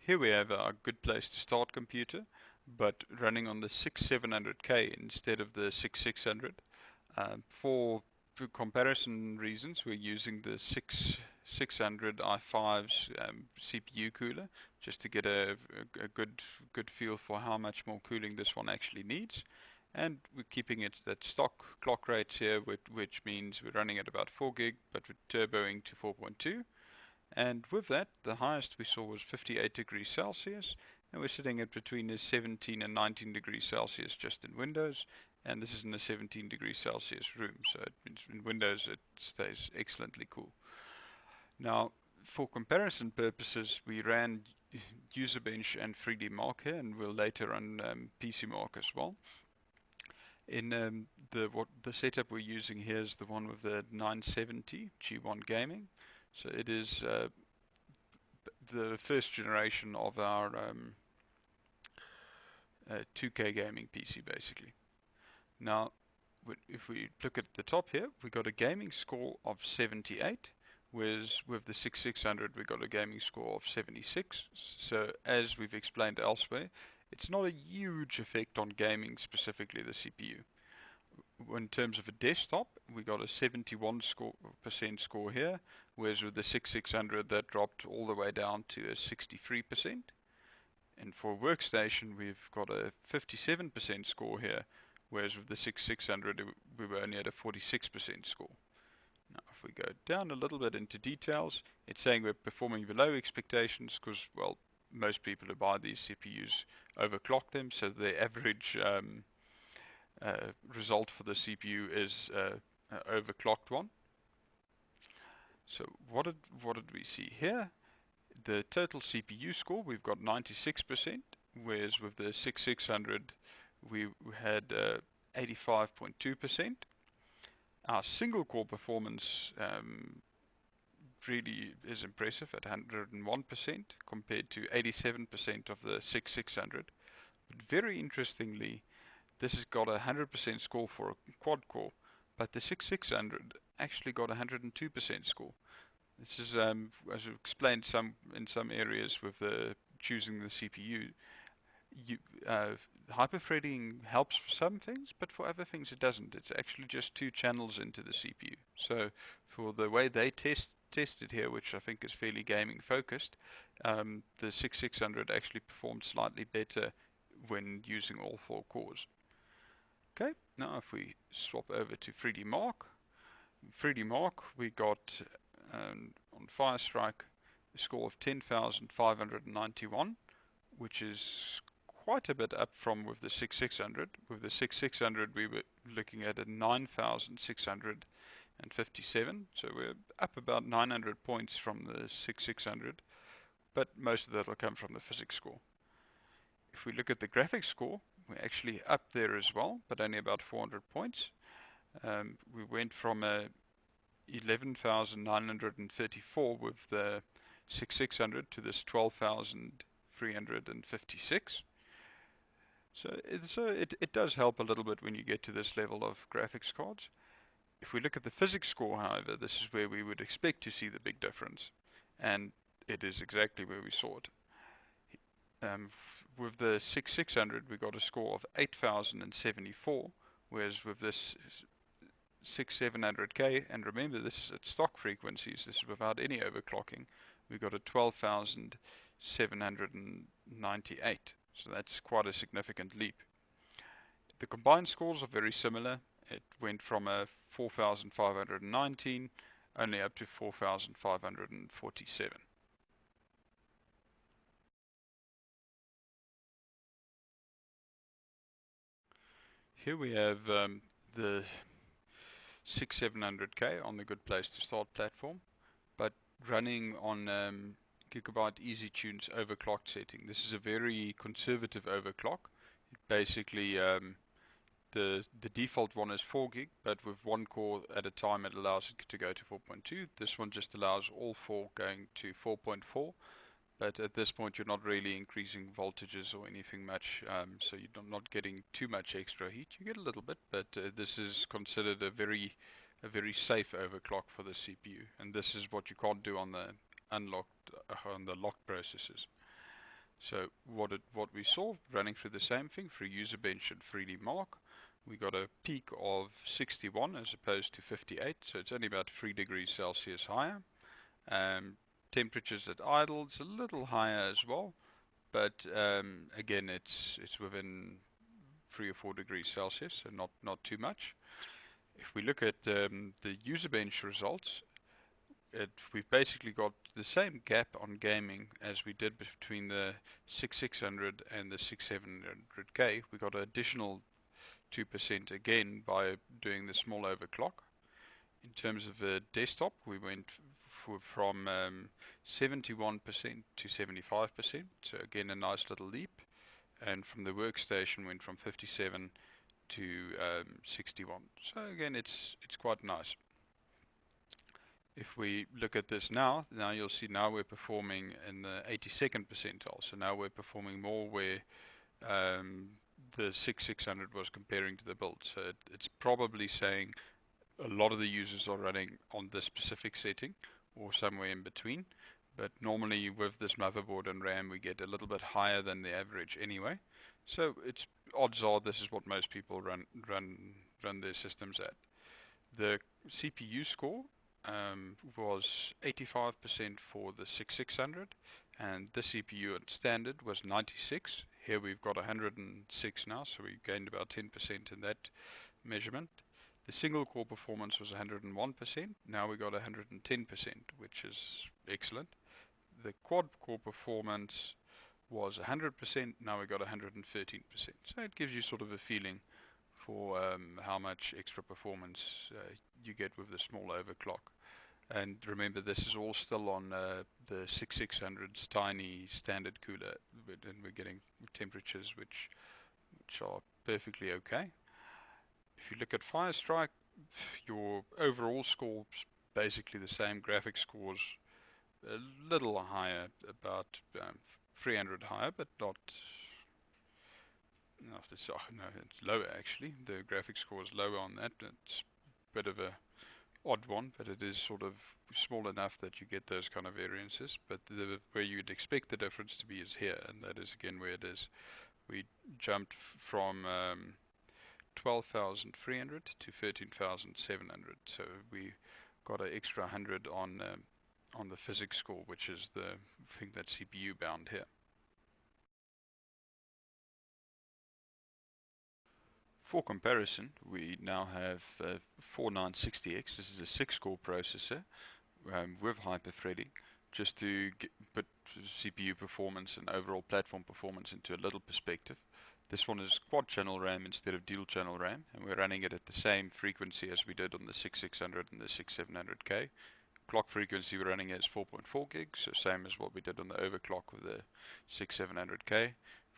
Here we have our good place to start computer, but running on the 6700K instead of the 6600. For comparison reasons, we're using the 6600 i5's CPU cooler, just to get a good feel for how much more cooling this one actually needs. And we're keeping it at stock clock rates here, which means we're running at about 4 gig, but we're turboing to 4.2. And with that, the highest we saw was 58 degrees Celsius, and we're sitting at between the 17 and 19 degrees Celsius just in Windows, and this is in a 17 degrees Celsius room, so it means in Windows it stays excellently cool. Now, for comparison purposes, we ran UserBench and 3D Mark here, and we'll later run PC Mark as well. In the setup we're using here is the one with the 970 G1 Gaming. So it is the first generation of our 2K gaming PC, basically. Now, if we look at the top here, we got a gaming score of 78, whereas with the 6600 we got a gaming score of 76. So as we've explained elsewhere, it's not a huge effect on gaming, specifically the CPU. In terms of a desktop, we got a 71% score here, whereas with the 6600 that dropped all the way down to a 63%. And for workstation, we've got a 57% score here, whereas with the 6600 we were only at a 46% score. Now if we go down a little bit into details, it's saying we're performing below expectations because, well, most people who buy these CPUs overclock them, so the average result for the CPU is an overclocked one. So what did we see here? The total CPU score, we've got 96%, whereas with the 6600 we had 85.2%. Our single core performance really is impressive at 101% compared to 87% of the 6600. But very interestingly, this has got a 100% score for a quad core, but the 6600 actually got a 102% score. This is, as I've explained in some areas with choosing the CPU, hyperthreading helps for some things, but for other things it doesn't. It's actually just 2 channels into the CPU. So for the way they tested here, which I think is fairly gaming focused, the 6600 actually performed slightly better when using all 4 cores. Okay, now if we swap over to 3D Mark, we got on Firestrike a score of 10,591, which is quite a bit up from with the 6600. With the 6600 we were looking at a 9,657, so we're up about 900 points from the 6600, but most of that will come from the physics score. If we look at the graphics score, we're actually up there as well, but only about 400 points. We went from a 11,934 with the 6600 to this 12,356. So it does help a little bit when you get to this level of graphics cards. If we look at the physics score, however, this is where we would expect to see the big difference, and it is exactly where we saw it. With the 6600 we got a score of 8,074, whereas with this 6700K, and remember this is at stock frequencies, this is without any overclocking, we got a 12,798. So that's quite a significant leap. The combined scores are very similar. It went from a 4,519 only up to 4,547. Here we have the 6700K on the Good Place to Start platform, but running on Gigabyte EasyTunes overclocked setting. This is a very conservative overclock. Basically, the default one is 4 gig, but with 1 core at a time it allows it to go to 4.2. This one just allows all 4 going to 4.4. But at this point you're not really increasing voltages or anything much, so you're not getting too much extra heat. You get a little bit, but this is considered a very safe overclock for the CPU, and this is what you can't do on the locked processors. So what we saw running through the same thing through user bench and 3D Mark, we got a peak of 61 as opposed to 58, so it's only about 3 degrees Celsius higher. Temperatures at idle, it's a little higher as well, but again it's within 3 or 4 degrees Celsius, so not too much. If we look at the user bench results, we've basically got the same gap on gaming as we did between the 6600 and the 6700K. We got an additional 2% again by doing the small overclock. In terms of the desktop, we went from 71% to 75%, so again a nice little leap. And from the workstation went from 57 to 61. So again, it's quite nice. If we look at this now you'll see now we're performing in the 82nd percentile. So now we're performing more where the 6600 was comparing to the build. So it's probably saying a lot of the users are running on this specific setting or somewhere in between. But normally with this motherboard and RAM we get a little bit higher than the average anyway. So it's odds are this is what most people run their systems at. The CPU score was 85% for the 6600, and the CPU at standard was 96. Here we've got 106 now, so we gained about 10% in that measurement. The single core performance was 101%, now we got 110%, which is excellent. The quad core performance was 100%, now we got 113%. So it gives you sort of a feeling for how much extra performance you get with the small overclock. And remember, this is all still on the 6600's tiny standard cooler, and we're getting temperatures which are perfectly okay. If you look at Firestrike, your overall score is basically the same. Graphics scores a little higher, about 300 higher, but not. No, it's lower actually. The graphics score is lower on that. It's a bit of a odd one, but it is sort of small enough that you get those kind of variances. But where you'd expect the difference to be is here, and that is again where it is. We jumped from 12,300 to 13,700, so we got an extra 100 on the physics score, which is the thing that's CPU bound here. For comparison, we now have 4960X. This is a 6-core processor with hyper-threading, just to put CPU performance and overall platform performance into a little perspective. This one is quad channel RAM instead of dual channel RAM, and we're running it at the same frequency as we did on the 6600 and the 6700K. Clock frequency we're running is 4.4 gigs, so same as what we did on the overclock with the 6700K.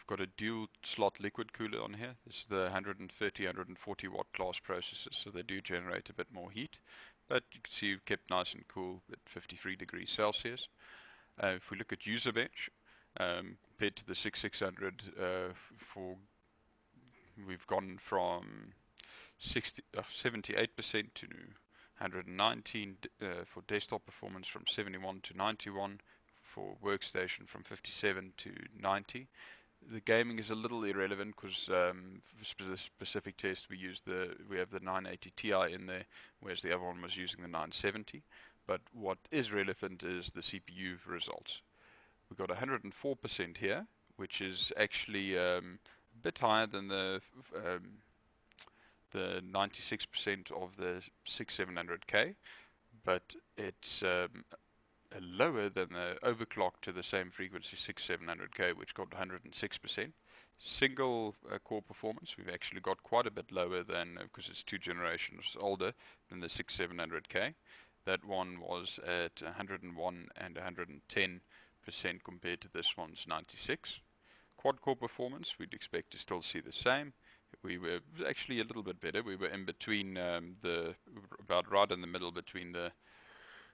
Got a dual slot liquid cooler on here. This is the 130, 140 watt class processors, so they do generate a bit more heat, but you can see we've kept nice and cool at 53 degrees Celsius. If we look at user bench, compared to the 6600, we've gone from 78% to 119 for desktop performance, from 71 to 91 for workstation, from 57 to 90. The gaming is a little irrelevant because for the specific test we have the 980 Ti in there, whereas the other one was using the 970. But what is relevant is the CPU results. We got 104% here, which is actually a bit higher than the 96% of the 6700K, but it's lower than the overclock to the same frequency 6700K, which got 106%. Single core performance we've actually got quite a bit lower than, because it's 2 generations older than the 6700K. That one was at 101 and 110% compared to this one's 96. Quad core performance we'd expect to still see the same. We were actually a little bit better. We were in between about right in the middle between the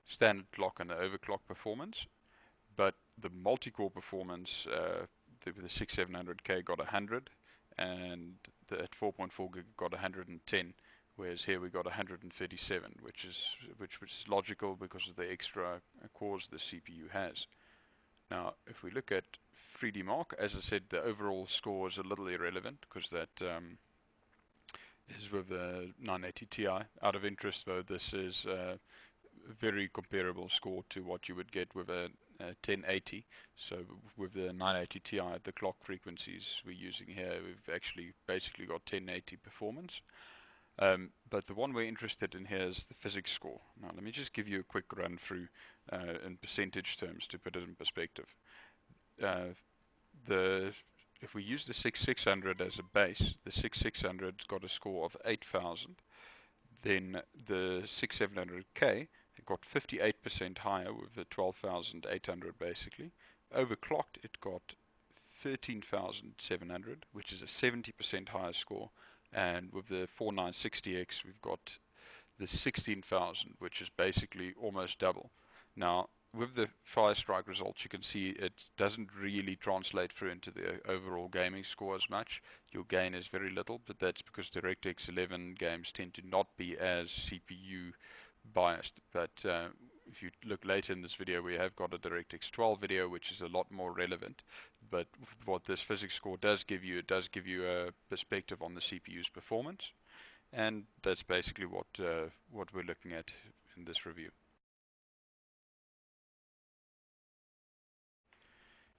standard clock and the overclock performance, but the multi-core performance, the 6700K got 100, and the 4.4 gig got 110, whereas here we got 137, which is logical because of the extra cores the CPU has. Now, if we look at 3D Mark. As I said, the overall score is a little irrelevant because that is with the 980 Ti. Out of interest though, this is a very comparable score to what you would get with a 1080. So with the 980 Ti, the clock frequencies we're using here, we've actually basically got 1080 performance. But the one we're interested in here is the physics score. Now let me just give you a quick run through in percentage terms to put it in perspective. If we use the 6600 as a base, the 6600's got a score of 8000. Then the 6700K got 58% higher with the 12,800 basically. Overclocked, it got 13,700, which is a 70% higher score. And with the 4960X, we've got the 16,000, which is basically almost double. Now, with the Firestrike results, you can see it doesn't really translate through into the overall gaming score as much. Your gain is very little, but that's because DirectX 11 games tend to not be as CPU biased. But if you look later in this video, we have got a DirectX 12 video, which is a lot more relevant. But what this physics score does give you, it does give you a perspective on the CPU's performance. And that's basically what we're looking at in this review.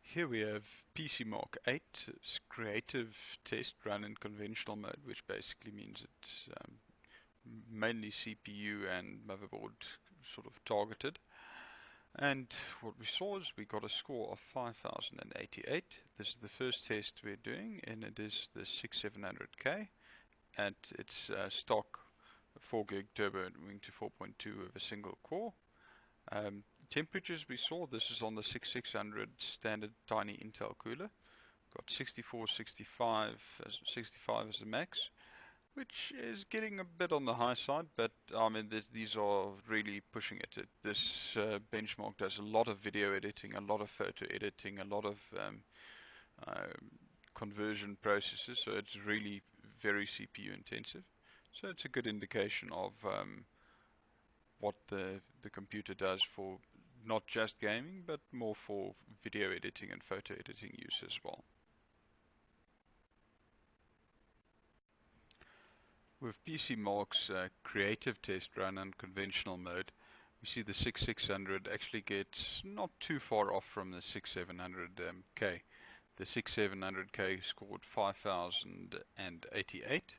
Here we have PC Mark 8, it's creative test run in conventional mode, which basically means it's mainly CPU and motherboard sort of targeted. And what we saw is we got a score of 5088. This is the first test we're doing, and it is the 6700K at its stock 4 gig turbo moving to 4.2 with a single core. Temperatures we saw, this is on the 6600 standard tiny Intel cooler. Got 64, 65 as a max, which is getting a bit on the high side, but I mean these are really pushing it. This benchmark does a lot of video editing, a lot of photo editing, a lot of conversion processes, so it's really very CPU intensive. So it's a good indication of what the computer does for not just gaming, but more for video editing and photo editing use as well. With PC Mark's creative test run in conventional mode, we see the 6600 actually gets not too far off from the 6700K. The 6700K scored 5088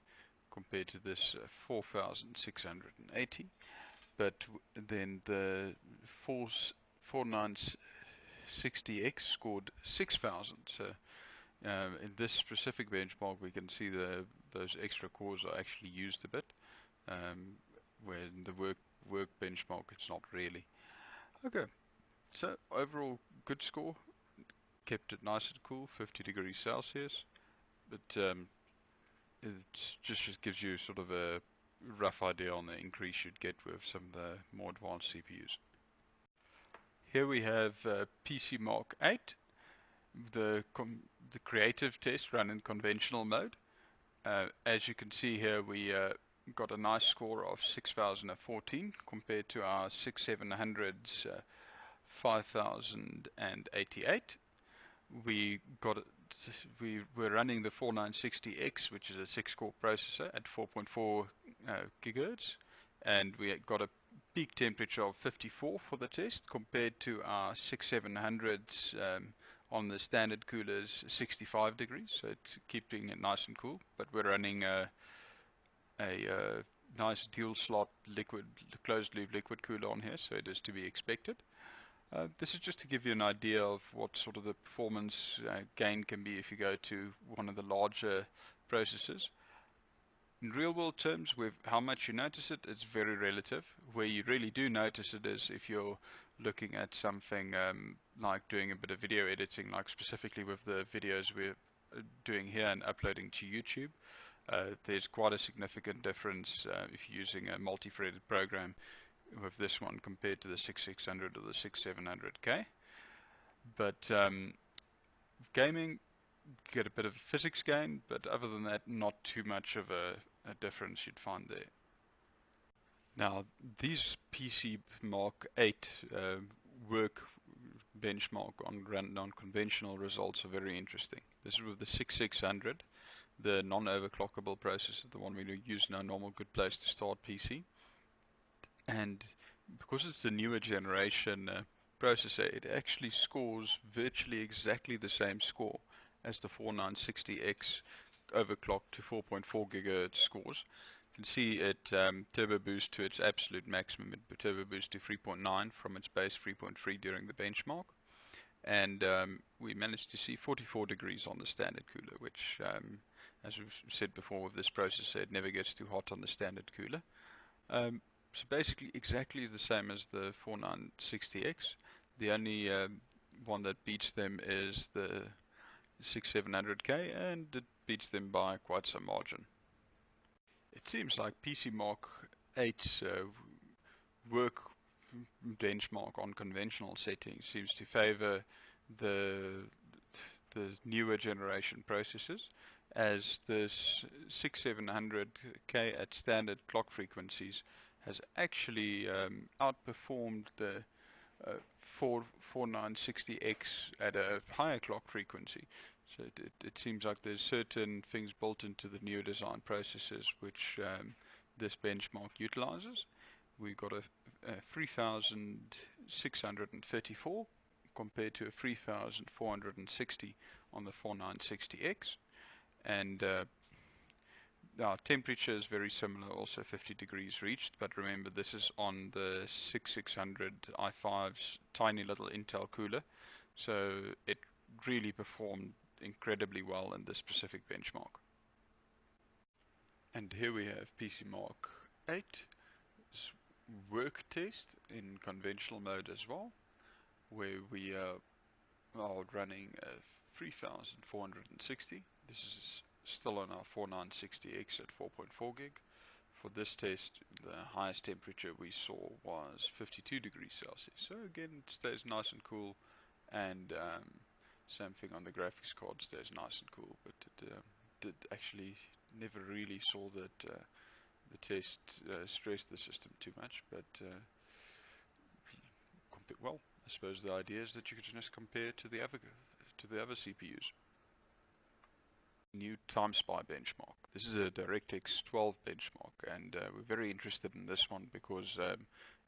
compared to this 4680. But then the 4960X scored 6000. So in this specific benchmark, we can see those extra cores are actually used a bit. Where in the work benchmark, it's not really. Okay, so overall good score. Kept it nice and cool, 50 degrees Celsius. But it just gives you sort of a rough idea on the increase you'd get with some of the more advanced CPUs. Here we have PC Mark 8, the creative test run in conventional mode. As you can see here, we got a nice score of 6014 compared to our 6700's 5088. We were running the 4960X, which is a 6-core processor at 4.4 gigahertz, and we got a peak temperature of 54 for the test compared to our 6700s on the standard coolers 65 degrees, so it's keeping it nice and cool. But we're running a nice dual slot closed loop liquid cooler on here, so it is to be expected. This is just to give you an idea of what sort of the performance gain can be if you go to one of the larger processors. In real world terms, with how much you notice it, it's very relative. Where you really do notice it is if you're looking at something like doing a bit of video editing, like specifically with the videos we're doing here and uploading to YouTube. There's quite a significant difference if you're using a multi-threaded program with this one compared to the 6600 or the 6700K. But gaming, get a bit of physics gain, but other than that, not too much of a difference you'd find there. Now, these PC Mark 8 work benchmark on non-conventional results are very interesting. This is with the 6600, the non-overclockable processor, the one we use in our normal good place to start PC. And because it's the newer generation processor, it actually scores virtually exactly the same score as the 4960X overclocked to 4.4 gigahertz scores. You can see it turbo boost to its absolute maximum. It turbo boost to 3.9 from its base 3.3 during the benchmark. And we managed to see 44 degrees on the standard cooler, which, as we've said before with this processor, it never gets too hot on the standard cooler. So basically exactly the same as the 4960X. The only one that beats them is the 6700K, and it beats them by quite some margin. It seems like PC Mark 8's work benchmark on conventional settings seems to favor the newer generation processors, as this 6700K at standard clock frequencies has actually outperformed the 4960X at a higher clock frequency. So it seems like there's certain things built into the newer design processors which this benchmark utilizes. We got a 3634 compared to a 3460 on the 4960X, and our temperature is very similar, also 50 degrees reached, but remember this is on the 6600 i5's tiny little Intel cooler, so it really performed incredibly well in this specific benchmark. And here we have PC Mark 8's work test in conventional mode as well, where we are running a 3460. This is still on our 4960X at 4.4 gig. For this test, the highest temperature we saw was 52 degrees Celsius. So again, it stays nice and cool, and same thing on the graphics card, stays nice and cool, but it did actually never really saw that the test stressed the system too much, but well, I suppose the idea is that you could just compare to the other CPUs. New time spy benchmark. This is a Directx 12 benchmark, and we're very interested in this one because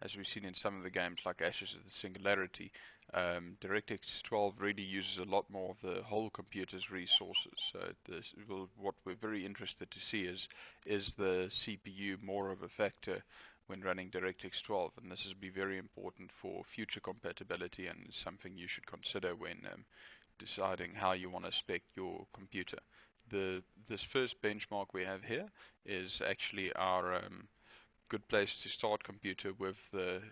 as we've seen in some of the games like Ashes of the Singularity, Directx 12 really uses a lot more of the whole computer's resources. So what we're very interested to see is the CPU more of a factor when running Directx 12, and this will be very important for future compatibility and something you should consider when deciding how you want to spec your computer. This first benchmark we have here is actually our good place to start computer with the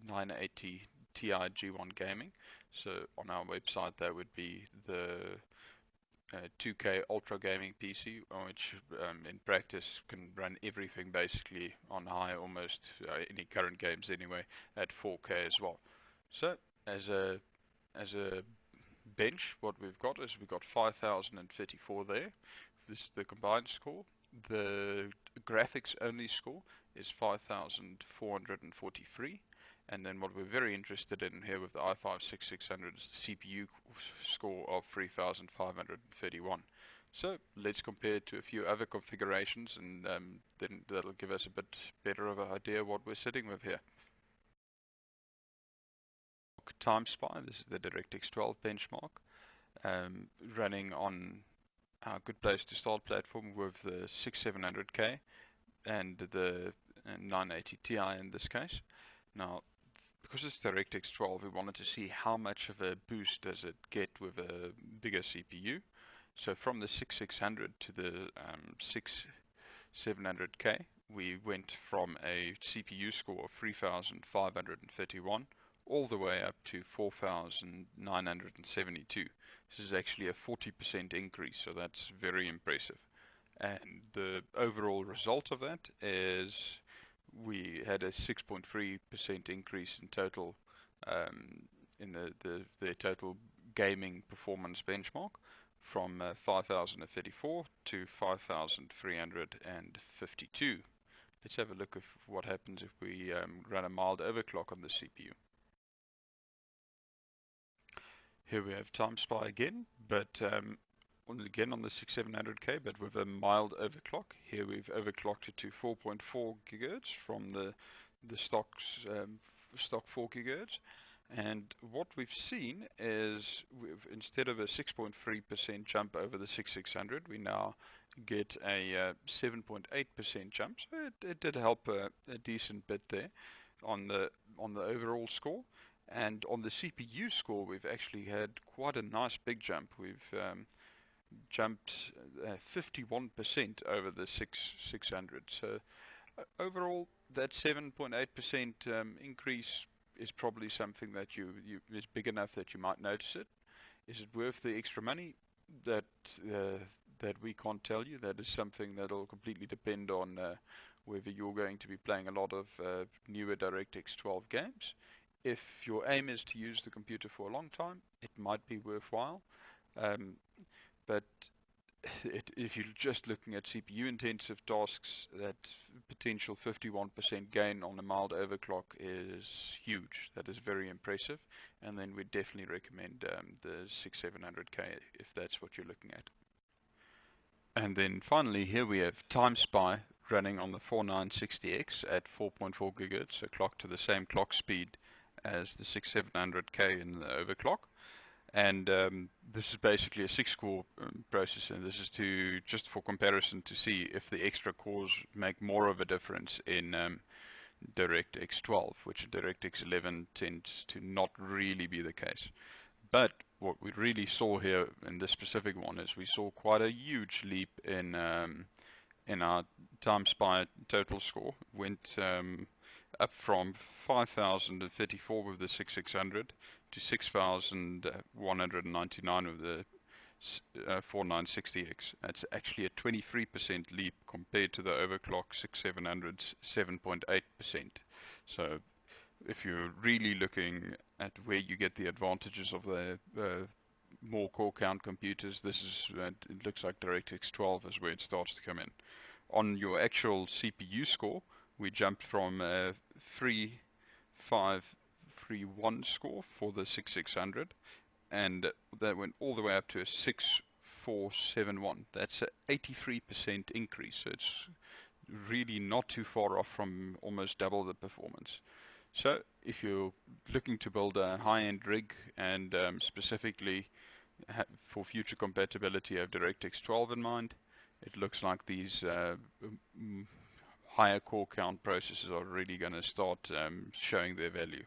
980 Ti G1 Gaming. So on our website that would be the 2K Ultra Gaming PC, which in practice can run everything basically on high, almost any current games anyway, at 4K as well. So as a bench, what we've got is we've got 5034 there. This is the combined score. The graphics only score is 5443, and then what we're very interested in here with the i5 6600 is the CPU score of 3531. So let's compare it to a few other configurations, and then that'll give us a bit better of an idea what we're sitting with here. Time Spy, this is the Directx 12 benchmark, running on our good place to start platform with the 6700K and the 980 Ti in this case. Now, because it's DirectX 12, we wanted to see how much of a boost does it get with a bigger CPU. So from the 6600 to the 6700K, we went from a CPU score of 3531 all the way up to 4972. This is actually a 40% increase, so that's very impressive. And the overall result of that is we had a 6.3% increase in total in the total gaming performance benchmark from 5034 to 5352. Let's have a look at what happens if we run a mild overclock on the CPU. Here we have time spy again, but again on the 6700K, but with a mild overclock. Here we've overclocked it to 4.4 gigahertz from the stock 4 gigahertz. And what we've seen is instead of a 6.3% jump over the 6600, we now get a 7.8% jump. So it did help a decent bit there on the overall score. And on the CPU score, we've actually had quite a nice big jump. We've jumped 51% over the 600. So overall, that 7.8% increase is probably something that is big enough that you might notice it. Is it worth the extra money? That we can't tell you. That is something that'll completely depend on whether you're going to be playing a lot of newer DirectX 12 games. If your aim is to use the computer for a long time, it might be worthwhile. But if you're just looking at CPU intensive tasks, that potential 51% gain on a mild overclock is huge. That is very impressive, and then we definitely recommend the 6700K if that's what you're looking at. And then finally here we have Time Spy running on the 4960X at 4.4 gigahertz, so clock to the same clock speed as the 6700K in the overclock. And this is basically a 6-core processor. This is just for comparison to see if the extra cores make more of a difference in DirectX 12, which DirectX 11 tends to not really be the case. But what we really saw here in this specific one is we saw quite a huge leap in our Time Spy total score. Went up from 5,034 with the 6600 to 6,199 with the 4960X. That's actually a 23% leap compared to the overclock 6700's 7.8%. So if you're really looking at where you get the advantages of the more core count computers, this is it looks like DirectX 12 is where it starts to come in. On your actual CPU score, we jumped from a 3,531 score for the 6600, and that went all the way up to a 6,471. That's an 83% increase. So it's really not too far off from almost double the performance. So if you're looking to build a high-end rig and specifically for future compatibility of DirectX 12 in mind, it looks like these higher core count processors are really going to start showing their value.